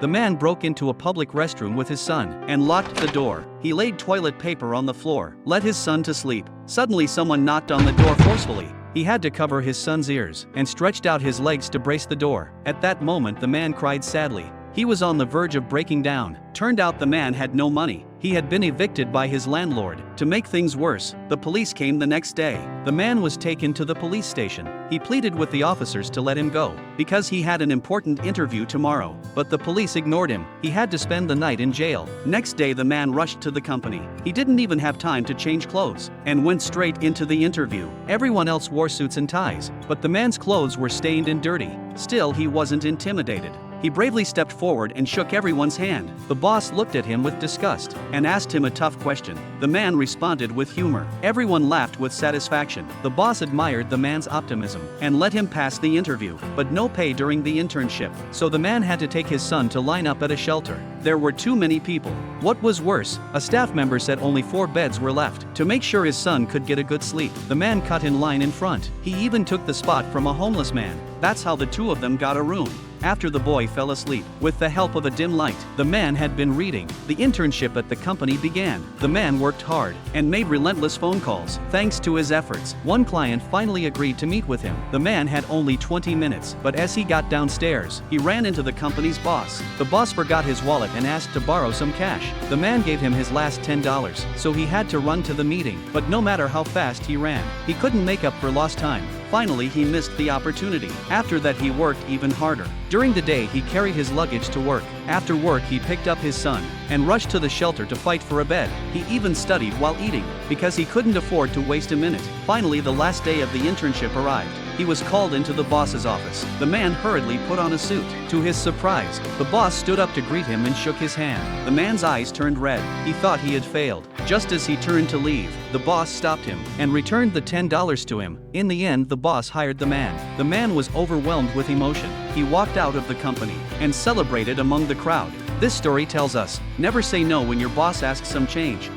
The man broke into a public restroom with his son and locked the door. He laid toilet paper on the floor, let his son to sleep. Suddenly someone knocked on the door forcefully. He had to cover his son's ears and stretched out his legs to brace the door. At that moment the man cried sadly. He was on the verge of breaking down. Turned out the man had no money. He had been evicted by his landlord. To make things worse, the police came the next day. The man was taken to the police station. He pleaded with the officers to let him go, because he had an important interview tomorrow. But the police ignored him. He had to spend the night in jail. Next day the man rushed to the company. He didn't even have time to change clothes, and went straight into the interview. Everyone else wore suits and ties, but the man's clothes were stained and dirty. Still, he wasn't intimidated. He bravely stepped forward and shook everyone's hand. The boss looked at him with disgust and asked him a tough question. The man responded with humor. Everyone laughed with satisfaction. The boss admired the man's optimism and let him pass the interview, but no pay during the internship. So the man had to take his son to line up at a shelter. There were too many people. What was worse, a staff member said only 4 beds were left. To make sure his son could get a good sleep, the man cut in line in front. He even took the spot from a homeless man. That's how the two of them got a room. After the boy fell asleep, with the help of a dim light, the man had been reading. The internship at the company began. The man worked hard and made relentless phone calls. Thanks to his efforts, one client finally agreed to meet with him. The man had only 20 minutes, but as he got downstairs, he ran into the company's boss. The boss forgot his wallet and asked to borrow some cash. The man gave him his last $10, so he had to run to the meeting. But no matter how fast he ran, he couldn't make up for lost time. Finally, he missed the opportunity. After that, he worked even harder. During the day, he carried his luggage to work. After work, he picked up his son and rushed to the shelter to fight for a bed. He even studied while eating, because he couldn't afford to waste a minute. Finally, the last day of the internship arrived. He was called into the boss's office. The man hurriedly put on a suit. To his surprise, the boss stood up to greet him and shook his hand. The man's eyes turned red. He thought he had failed. Just as he turned to leave, the boss stopped him and returned the $10 to him. In the end, the boss hired the man. The man was overwhelmed with emotion. He walked out of the company and celebrated among the crowd. This story tells us, never say no when your boss asks some change.